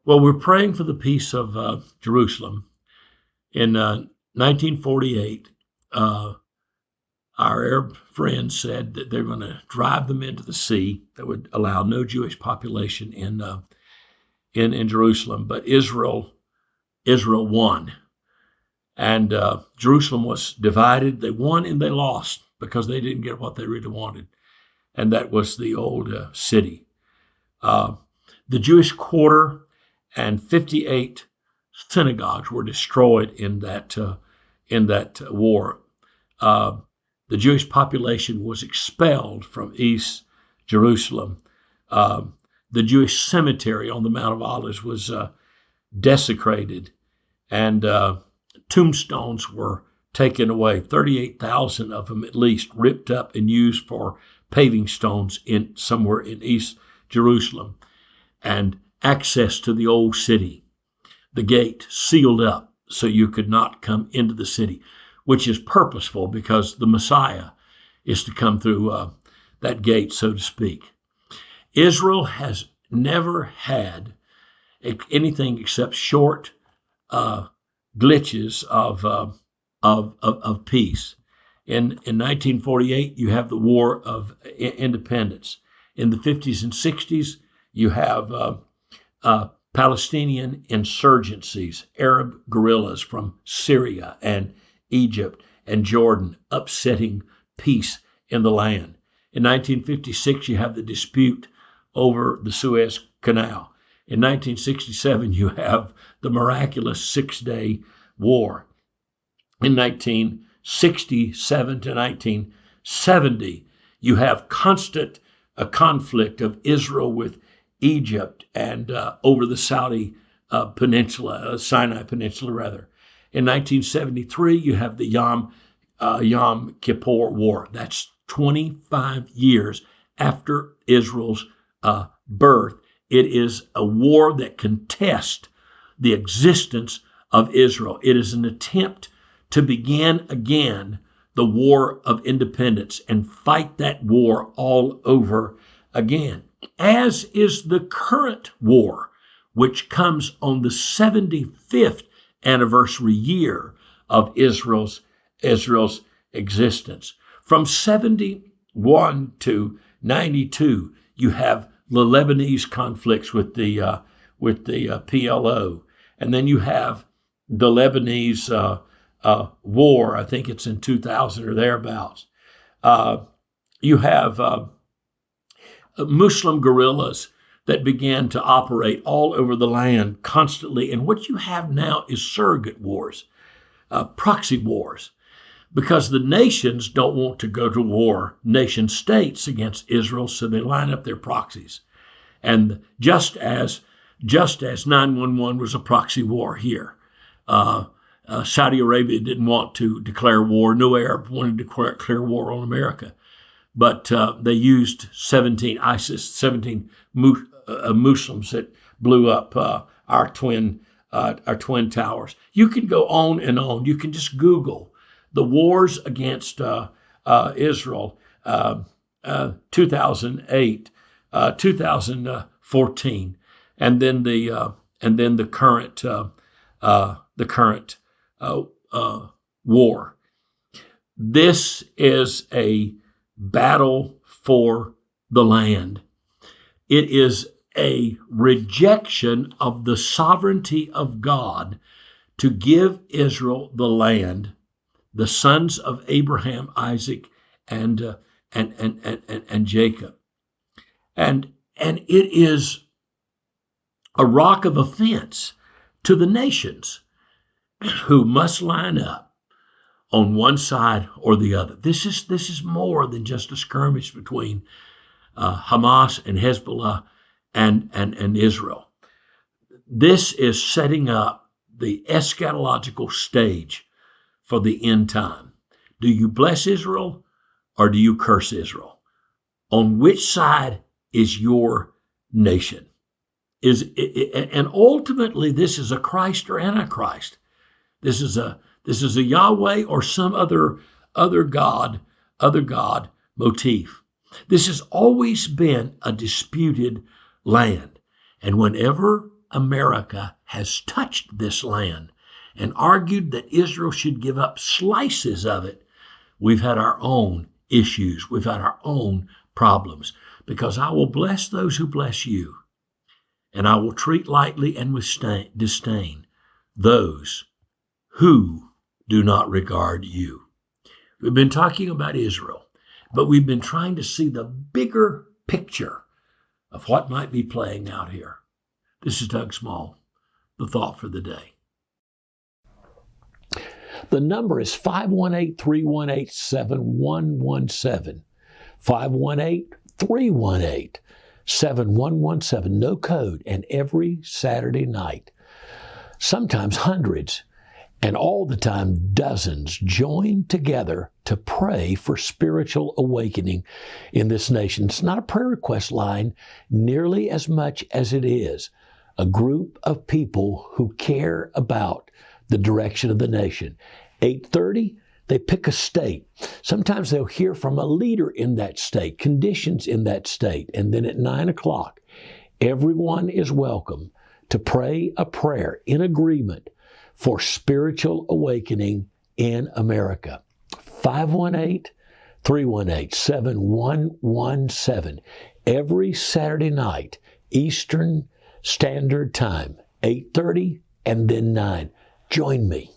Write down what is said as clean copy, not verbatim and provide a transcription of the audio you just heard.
Well, we're praying for the peace of Jerusalem. In 1948, our Arab friends said that they're going to drive them into the sea that would allow no Jewish population in Jerusalem. But Israel won, and Jerusalem was divided. They won and they lost because they didn't get what they really wanted, and that was the old city. The Jewish quarter and 58 synagogues were destroyed in that war. The Jewish population was expelled from East Jerusalem. The Jewish cemetery on the Mount of Olives was desecrated, and tombstones were taken away. 38,000 of them, at least, ripped up and used for paving stones somewhere in East Jerusalem. And access to the old city, the gate sealed up so you could not come into the city, which is purposeful because the Messiah is to come through that gate, so to speak. Israel has never had anything except short glitches of peace. In 1948, you have the War of Independence. In the 50s and 60s, you have Palestinian insurgencies, Arab guerrillas from Syria and Egypt and Jordan upsetting peace in the land. In 1956, you have the dispute over the Suez Canal. In 1967, you have the miraculous Six-Day War. In 1967 to 1970, you have constant conflict of Israel with Egypt and over the Sinai Peninsula rather. In 1973, you have the Yom Kippur War. That's 25 years after Israel's birth. It is a war that contests the existence of Israel. It is an attempt to begin again the War of Independence and fight that war all over again, as is the current war, which comes on the 75th anniversary year of Israel's existence. From 71 to 92, you have the Lebanese conflicts with the PLO, and then you have the Lebanese war. I think it's in 2000 or thereabouts. You have Muslim guerrillas that began to operate all over the land constantly. And what you have now is surrogate wars, proxy wars, because the nations don't want to go to war, nation states, against Israel, so they line up their proxies. And just as 9/11 was a proxy war here, Saudi Arabia didn't want to declare war. No Arab wanted to declare war on America. But they used 17 Muslims that blew up our twin towers. You can go on and on. You can just Google the wars against Israel, 2008, 2014, and then the current war. This is a battle for the land. It is a rejection of the sovereignty of God to give Israel the land, the sons of Abraham, Isaac, and Jacob. And it is a rock of offense to the nations who must line up on one side or the other. This is more than just a skirmish between Hamas and Hezbollah and Israel. This is setting up the eschatological stage for the end time. Do you bless Israel or do you curse Israel? On which side is your nation? And ultimately, this is a Christ or Antichrist. This is a Yahweh or some other God motif. This has always been a disputed land. And whenever America has touched this land and argued that Israel should give up slices of it, we've had our own issues. We've had our own problems. Because I will bless those who bless you, and I will treat lightly and with disdain those who do not regard you. We've been talking about Israel, but we've been trying to see the bigger picture of what might be playing out here. This is Doug Small, the thought for the day. The number is 518-318-7117. 518-318-7117. No code. And every Saturday night, sometimes hundreds, and all the time dozens, join together to pray for spiritual awakening in this nation. It's not a prayer request line nearly as much as it is a group of people who care about the direction of the nation. 8:30, they pick a state. Sometimes they'll hear from a leader in that state, conditions in that state. And then at 9 o'clock, everyone is welcome to pray a prayer in agreement for spiritual awakening in America. 518-318-7117. Every Saturday night, Eastern Standard Time, 8:30 and then 9. Join me.